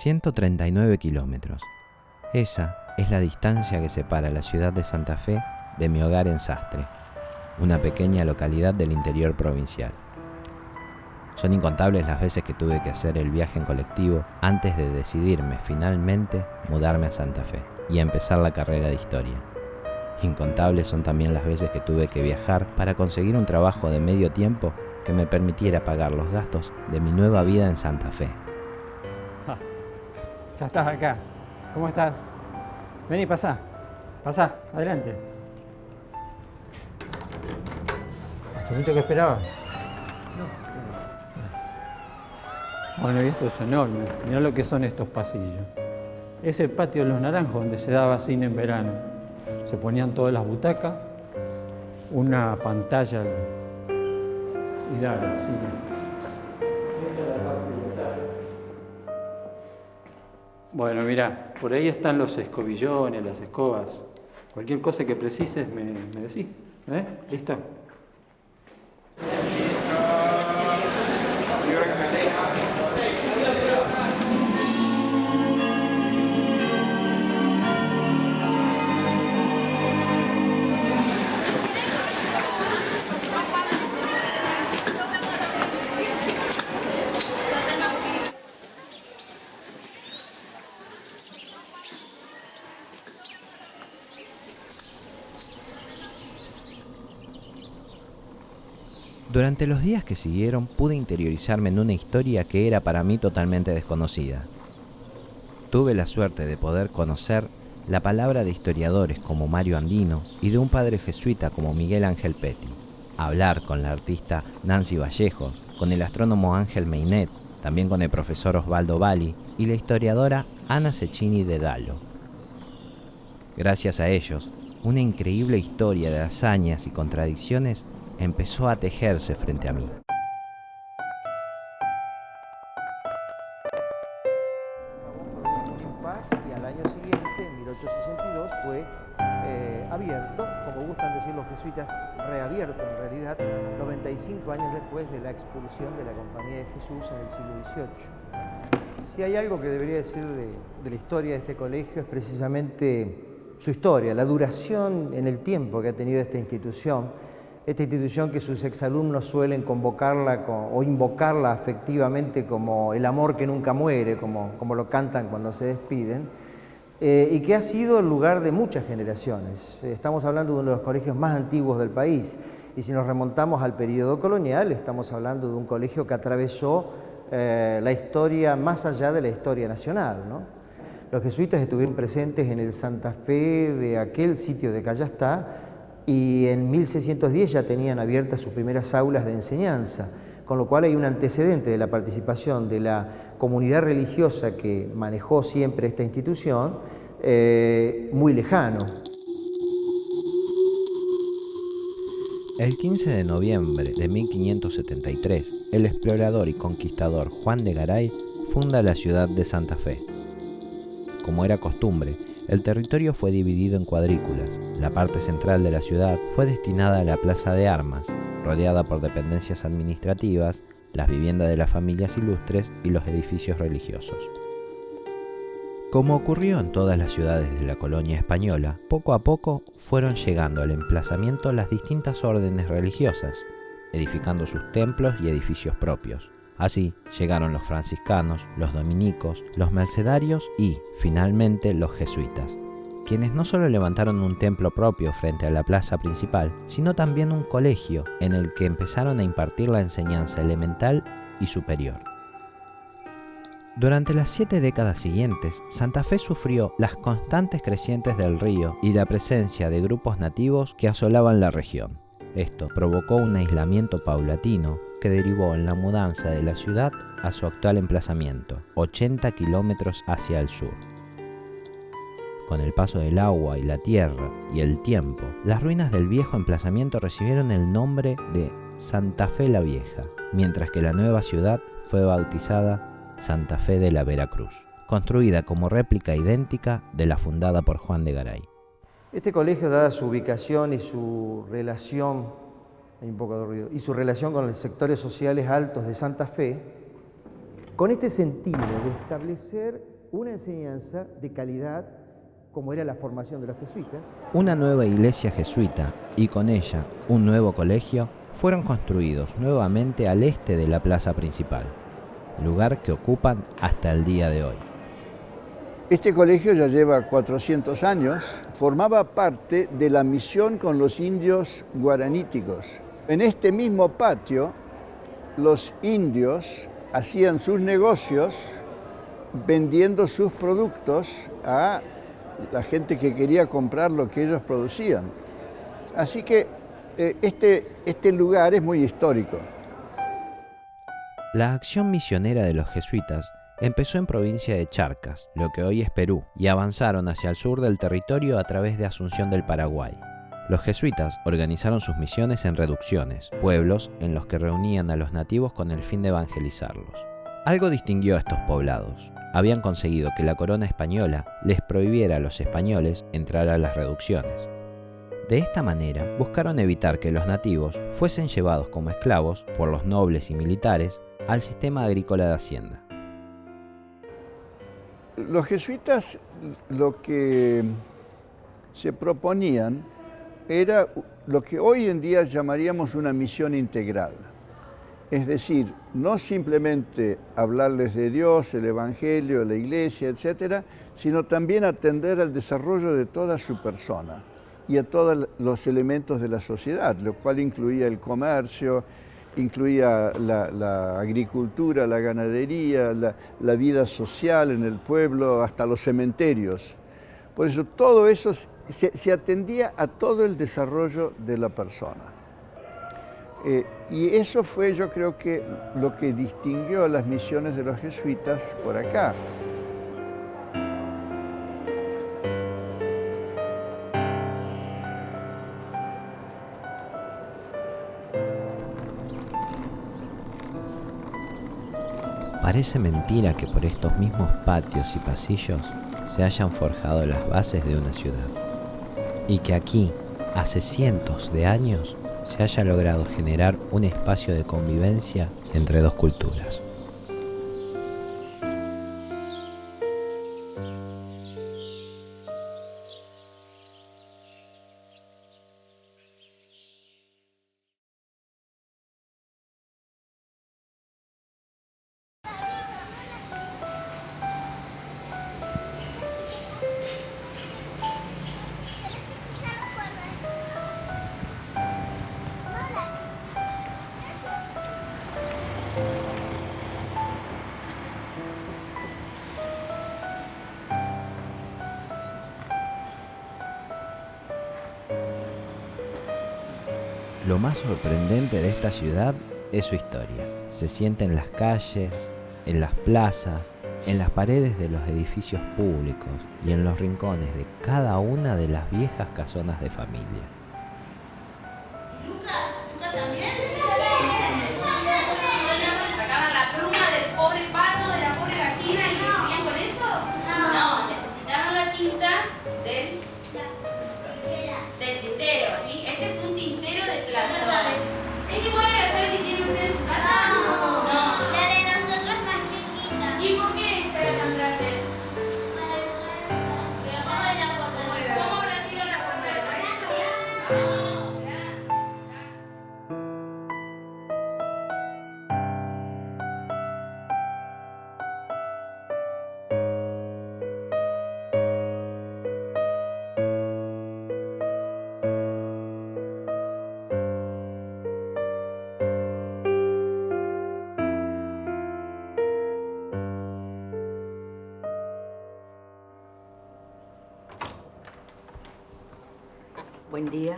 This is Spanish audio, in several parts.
...139 kilómetros. Esa es la distancia que separa la ciudad de Santa Fe de mi hogar en Sastre, una pequeña localidad del interior provincial. Son incontables las veces que tuve que hacer el viaje en colectivo antes de decidirme finalmente mudarme a Santa Fe y a empezar la carrera de historia. Incontables son también las veces que tuve que viajar para conseguir un trabajo de medio tiempo que me permitiera pagar los gastos de mi nueva vida en Santa Fe. Ya estás acá. ¿Cómo estás? Vení, pasá. Pasá, adelante. ¿Hace mucho que esperabas? No. Bueno, y esto es enorme. Mirá lo que son estos pasillos. Es el patio de los Naranjos, donde se daba cine en verano. Se ponían todas las butacas, una pantalla y dale, cine. Bueno, mirá, por ahí están los escobillones, las escobas. Cualquier cosa que precises me decís. ¿Listo? Durante los días que siguieron pude interiorizarme en una historia que era para mí totalmente desconocida. Tuve la suerte de poder conocer la palabra de historiadores como Mario Andino y de un padre jesuita como Miguel Ángel Petti, hablar con la artista Nancy Vallejos, con el astrónomo Ángel Meinet, también con el profesor Osvaldo Bali y la historiadora Ana Cecchini de Dalo. Gracias a ellos, una increíble historia de hazañas y contradicciones empezó a tejerse frente a mí. Y al año siguiente, en 1862, fue abierto, como gustan decir los jesuitas, reabierto en realidad, 95 años después de la expulsión de la Compañía de Jesús en el siglo XVIII. Si hay algo que debería decir de la historia de este colegio es precisamente su historia, la duración en el tiempo que ha tenido esta institución que sus exalumnos suelen convocarla o invocarla afectivamente como el amor que nunca muere, como lo cantan cuando se despiden, y que ha sido el lugar de muchas generaciones. Estamos hablando de uno de los colegios más antiguos del país, y si nos remontamos al periodo colonial, estamos hablando de un colegio que atravesó la historia más allá de la historia nacional, ¿no? Los jesuitas estuvieron presentes en el Santa Fe de aquel sitio de Callastá, y en 1610 ya tenían abiertas sus primeras aulas de enseñanza, con lo cual hay un antecedente de la participación de la comunidad religiosa que manejó siempre esta institución muy lejano. El 15 de noviembre de 1573, el explorador y conquistador Juan de Garay funda la ciudad de Santa Fe. Como era costumbre, el territorio fue dividido en cuadrículas. La parte central de la ciudad fue destinada a la Plaza de Armas, rodeada por dependencias administrativas, las viviendas de las familias ilustres y los edificios religiosos. Como ocurrió en todas las ciudades de la colonia española, poco a poco fueron llegando al emplazamiento las distintas órdenes religiosas, edificando sus templos y edificios propios. Así llegaron los franciscanos, los dominicos, los mercedarios y, finalmente, los jesuitas, quienes no solo levantaron un templo propio frente a la plaza principal, sino también un colegio en el que empezaron a impartir la enseñanza elemental y superior. Durante las 7 décadas siguientes, Santa Fe sufrió las constantes crecientes del río y la presencia de grupos nativos que asolaban la región. Esto provocó un aislamiento paulatino que derivó en la mudanza de la ciudad a su actual emplazamiento, 80 kilómetros hacia el sur. Con el paso del agua y la tierra y el tiempo, las ruinas del viejo emplazamiento recibieron el nombre de Santa Fe la Vieja, mientras que la nueva ciudad fue bautizada Santa Fe de la Veracruz, construida como réplica idéntica de la fundada por Juan de Garay. Este colegio, dada su ubicación y su relación, hay un poco de ruido, y su relación con los sectores sociales altos de Santa Fe, con este sentido de establecer una enseñanza de calidad, como era la formación de los jesuitas. Una nueva iglesia jesuita y con ella un nuevo colegio fueron construidos nuevamente al este de la plaza principal, lugar que ocupan hasta el día de hoy. Este colegio ya lleva 400 años, formaba parte de la misión con los indios guaraníticos. En este mismo patio, los indios hacían sus negocios vendiendo sus productos a la gente que quería comprar lo que ellos producían. Así que este lugar es muy histórico. La acción misionera de los jesuitas empezó en provincia de Charcas, lo que hoy es Perú, y avanzaron hacia el sur del territorio a través de Asunción del Paraguay. Los jesuitas organizaron sus misiones en reducciones, pueblos en los que reunían a los nativos con el fin de evangelizarlos. Algo distinguió a estos poblados. Habían conseguido que la corona española les prohibiera a los españoles entrar a las reducciones. De esta manera, buscaron evitar que los nativos fuesen llevados como esclavos por los nobles y militares al sistema agrícola de Hacienda. Los jesuitas lo que se proponían era lo que hoy en día llamaríamos una misión integral. Es decir, no simplemente hablarles de Dios, el Evangelio, la Iglesia, etcétera, sino también atender al desarrollo de toda su persona y a todos los elementos de la sociedad, lo cual incluía el comercio, incluía la agricultura, la ganadería, la vida social en el pueblo, hasta los cementerios. Por eso todo eso se atendía a todo el desarrollo de la persona. Y eso fue, yo creo que, lo que distinguió a las misiones de los jesuitas por acá. Parece mentira que por estos mismos patios y pasillos se hayan forjado las bases de una ciudad, y que aquí, hace cientos de años, se haya logrado generar un espacio de convivencia entre dos culturas. Lo más sorprendente de esta ciudad es su historia. Se siente en las calles, en las plazas, en las paredes de los edificios públicos y en los rincones de cada una de las viejas casonas de familia. ¿Lucas también? ¿Sacaban la pluma del pobre pato, de la pobre gallina y vivían con eso? No, necesitaban la tinta del tintero. ¿Sí? Este es un tintero de plata. ¿Es igual a la llave que tienen ustedes en su casa? No. La de nosotros es más chiquita. ¿Y por qué esta era tan grande? Para ¿Cómo habrá sido la cuenta del Buen día.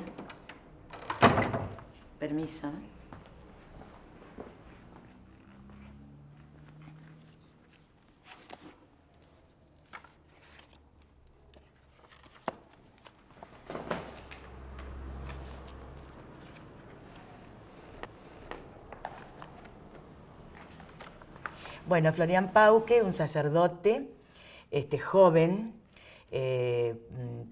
Permiso. Bueno, Florian Pauque, un sacerdote joven,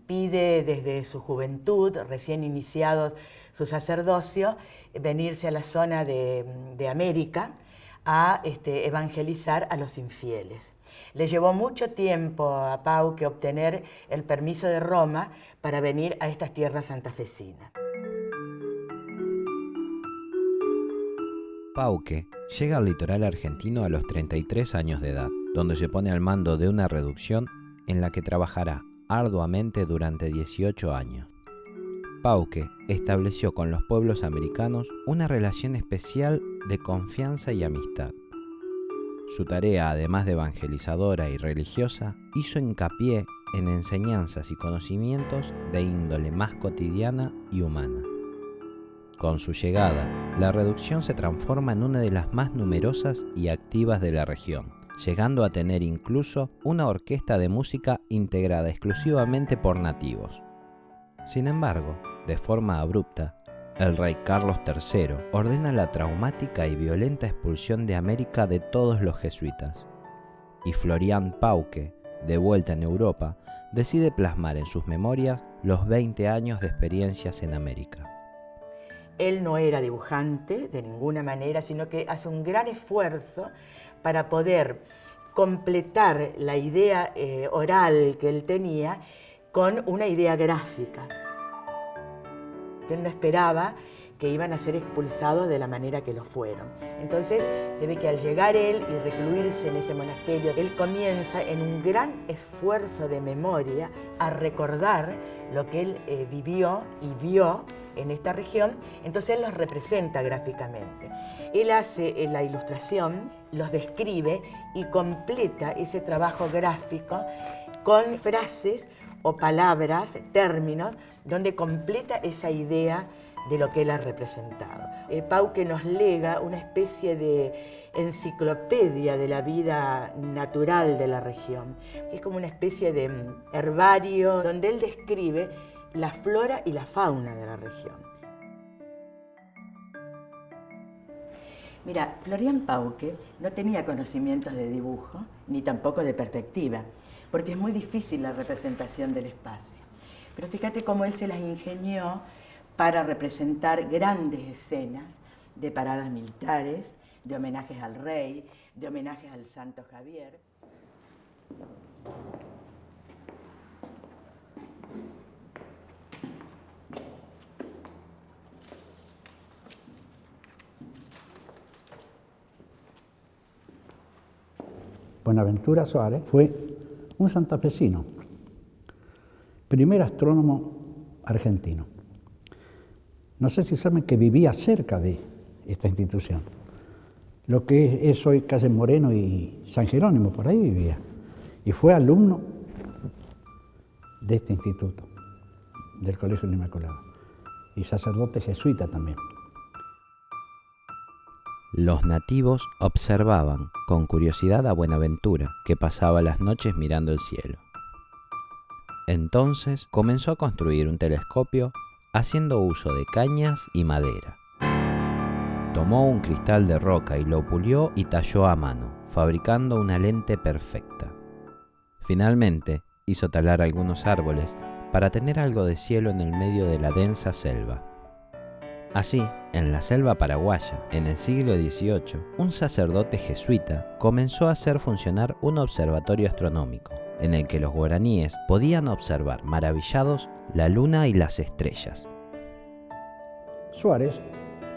pide desde su juventud, recién iniciado su sacerdocio, venirse a la zona de América a evangelizar a los infieles. Le llevó mucho tiempo a Pauque obtener el permiso de Roma para venir a estas tierras santafesinas. Pauque llega al litoral argentino a los 33 años de edad, donde se pone al mando de una reducción en la que trabajará arduamente durante 18 años. Pauque estableció con los pueblos americanos una relación especial de confianza y amistad. Su tarea, además de evangelizadora y religiosa, hizo hincapié en enseñanzas y conocimientos de índole más cotidiana y humana. Con su llegada, la reducción se transforma en una de las más numerosas y activas de la región, llegando a tener incluso una orquesta de música integrada exclusivamente por nativos. Sin embargo, de forma abrupta, el rey Carlos III ordena la traumática y violenta expulsión de América de todos los jesuitas, y Florian Pauque, de vuelta en Europa, decide plasmar en sus memorias los 20 años de experiencias en América. Él no era dibujante de ninguna manera, sino que hace un gran esfuerzo para poder completar la idea oral que él tenía con una idea gráfica. Él no esperaba que iban a ser expulsados de la manera que lo fueron. Entonces se ve que al llegar él y recluirse en ese monasterio, él comienza en un gran esfuerzo de memoria a recordar lo que él vivió y vio en esta región. Entonces él los representa gráficamente. Él hace la ilustración, los describe y completa ese trabajo gráfico con frases o palabras, términos, donde completa esa idea de lo que él ha representado. Pauque nos lega una especie de enciclopedia de la vida natural de la región. Es como una especie de herbario donde él describe la flora y la fauna de la región. Mira, Florian Pauque no tenía conocimientos de dibujo, ni tampoco de perspectiva, porque es muy difícil la representación del espacio. Pero fíjate cómo él se las ingenió para representar grandes escenas de paradas militares, de homenajes al rey, de homenajes al Santo Javier. Buenaventura Suárez fue un santafesino, primer astrónomo argentino. No sé si saben que vivía cerca de esta institución. Lo que es hoy Calle Moreno y San Jerónimo, por ahí vivía. Y fue alumno de este instituto, del Colegio del Inmaculado. Y sacerdote jesuita también. Los nativos observaban con curiosidad a Buenaventura, que pasaba las noches mirando el cielo. Entonces comenzó a construir un telescopio haciendo uso de cañas y madera. Tomó un cristal de roca y lo pulió y talló a mano, fabricando una lente perfecta. Finalmente hizo talar algunos árboles para tener algo de cielo en el medio de la densa selva. Así, en la selva paraguaya, en el siglo XVIII, un sacerdote jesuita comenzó a hacer funcionar un observatorio astronómico, en el que los guaraníes podían observar maravillados la luna y las estrellas. Suárez,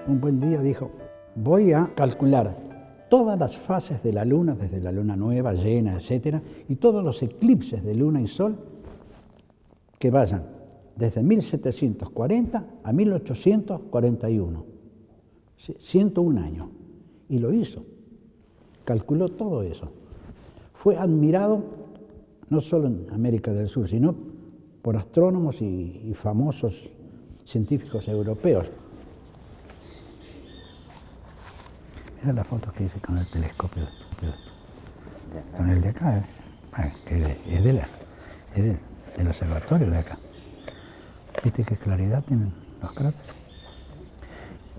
un buen día, dijo: voy a calcular todas las fases de la luna, desde la luna nueva, llena, etc., y todos los eclipses de luna y sol que vayan desde 1740 a 1841. 101 años. Y lo hizo. Calculó todo eso. Fue admirado no solo en América del Sur, sino por astrónomos y famosos científicos europeos. Mira la foto que hice con el telescopio, con el de acá, que es del observatorio de acá. ¿Viste qué claridad tienen los cráteres?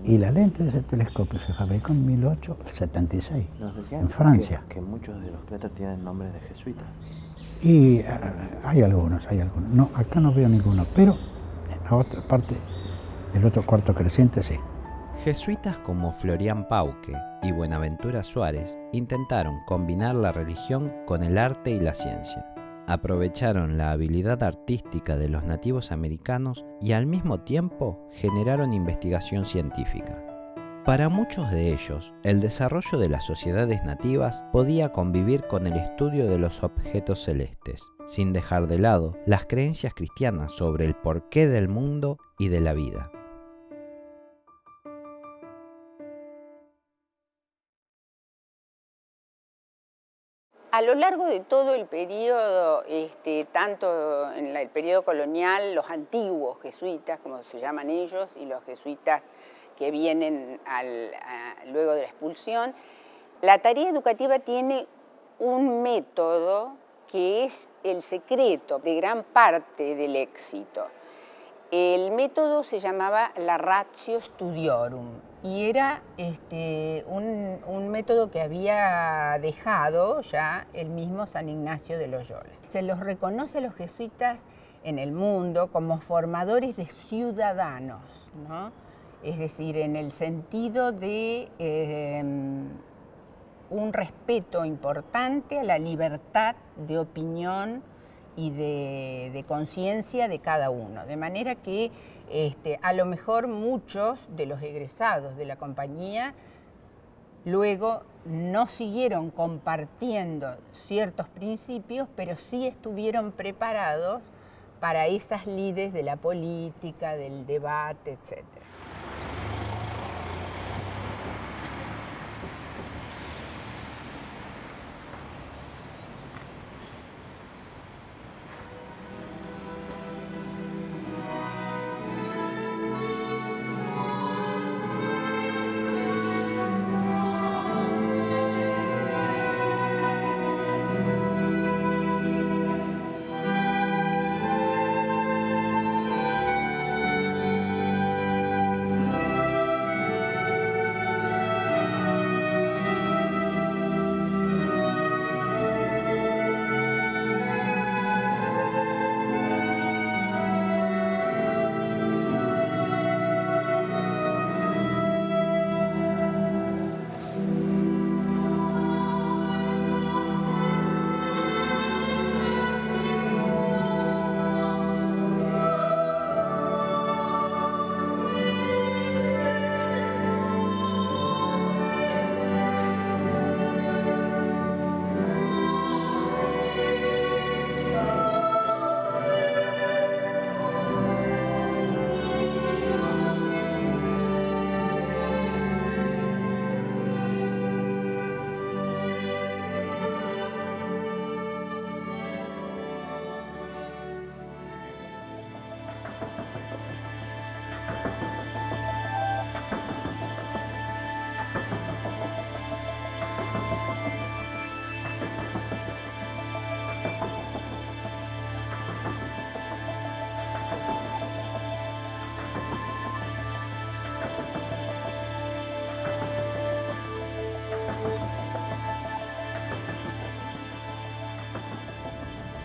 Y la lente de ese telescopio se fabricó en 1876, en Francia. Que muchos de los cráteres tienen nombres de jesuitas. Y hay algunos. No, acá no veo ninguno, pero en la otra parte, el otro cuarto creciente, sí. Jesuitas como Florián Pauque y Buenaventura Suárez intentaron combinar la religión con el arte y la ciencia. Aprovecharon la habilidad artística de los nativos americanos y al mismo tiempo generaron investigación científica. Para muchos de ellos, el desarrollo de las sociedades nativas podía convivir con el estudio de los objetos celestes, sin dejar de lado las creencias cristianas sobre el porqué del mundo y de la vida. A lo largo de todo el periodo, tanto en el periodo colonial, los antiguos jesuitas, como se llaman ellos, y los jesuitas que vienen luego de la expulsión, la tarea educativa tiene un método que es el secreto de gran parte del éxito. El método se llamaba la Ratio Studiorum y era un método que había dejado ya el mismo San Ignacio de Loyola. Se los reconoce a los jesuitas en el mundo como formadores de ciudadanos, ¿no? Es decir, en el sentido de un respeto importante a la libertad de opinión y de conciencia de cada uno. De manera que a lo mejor muchos de los egresados de la compañía luego no siguieron compartiendo ciertos principios, pero sí estuvieron preparados para esas lides de la política, del debate, etc.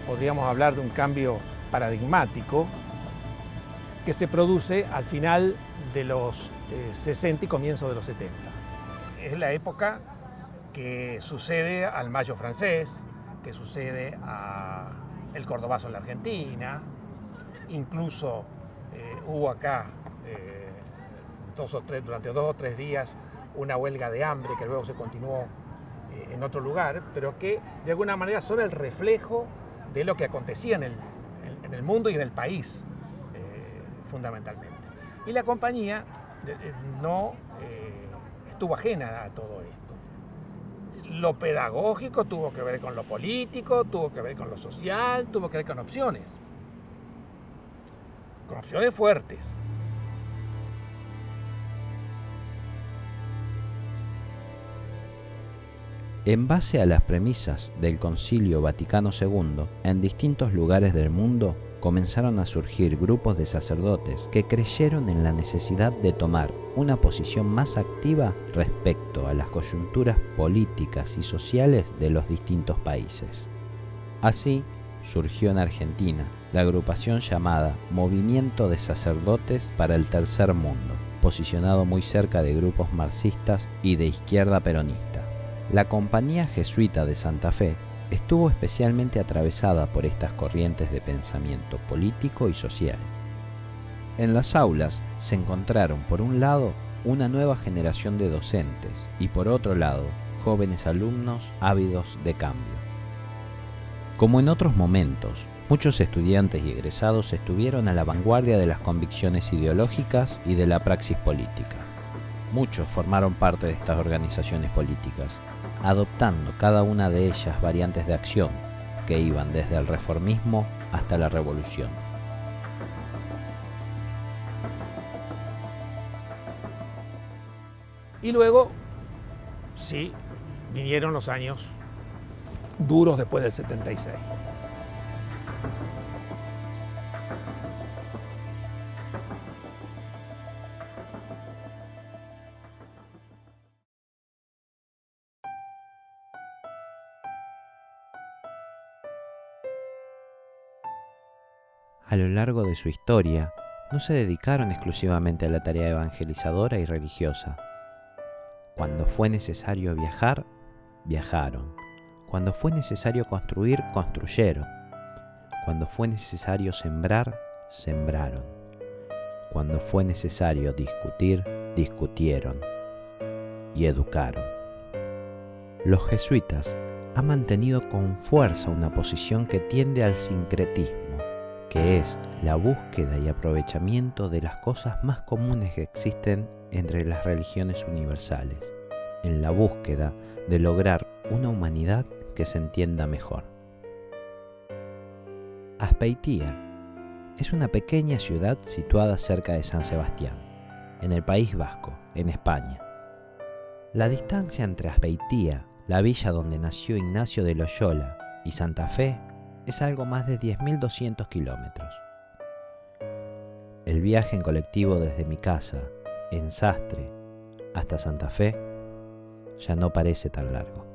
Podríamos hablar de un cambio paradigmático que se produce al final de los 60 y comienzo de los 70. Es la época que sucede al Mayo francés, que sucede al Cordobazo en la Argentina, incluso hubo acá durante 2 o 3 días una huelga de hambre que luego se continuó en otro lugar, pero que de alguna manera son el reflejo de lo que acontecía en el mundo y en el país, fundamentalmente. Y la compañía no estuvo ajena a todo esto. Lo pedagógico tuvo que ver con lo político, tuvo que ver con lo social, tuvo que ver con opciones fuertes. En base a las premisas del Concilio Vaticano II, en distintos lugares del mundo comenzaron a surgir grupos de sacerdotes que creyeron en la necesidad de tomar una posición más activa respecto a las coyunturas políticas y sociales de los distintos países. Así, surgió en Argentina la agrupación llamada Movimiento de Sacerdotes para el Tercer Mundo, posicionado muy cerca de grupos marxistas y de izquierda peronista. La Compañía Jesuita de Santa Fe estuvo especialmente atravesada por estas corrientes de pensamiento político y social. En las aulas se encontraron, por un lado, una nueva generación de docentes y, por otro lado, jóvenes alumnos ávidos de cambio. Como en otros momentos, muchos estudiantes y egresados estuvieron a la vanguardia de las convicciones ideológicas y de la praxis política. Muchos formaron parte de estas organizaciones políticas, adoptando cada una de ellas variantes de acción que iban desde el reformismo hasta la revolución. Y luego, sí, vinieron los años duros después del 76. A lo largo de su historia, no se dedicaron exclusivamente a la tarea evangelizadora y religiosa. Cuando fue necesario viajar, viajaron. Cuando fue necesario construir, construyeron. Cuando fue necesario sembrar, sembraron. Cuando fue necesario discutir, discutieron. Y educaron. Los jesuitas han mantenido con fuerza una posición que tiende al sincretismo, que es la búsqueda y aprovechamiento de las cosas más comunes que existen entre las religiones universales, en la búsqueda de lograr una humanidad que se entienda mejor. Azpeitía es una pequeña ciudad situada cerca de San Sebastián, en el País Vasco, en España. La distancia entre Azpeitía, la villa donde nació Ignacio de Loyola, y Santa Fe es algo más de 10.200 kilómetros. El viaje en colectivo desde mi casa, en Sastre, hasta Santa Fe, ya no parece tan largo.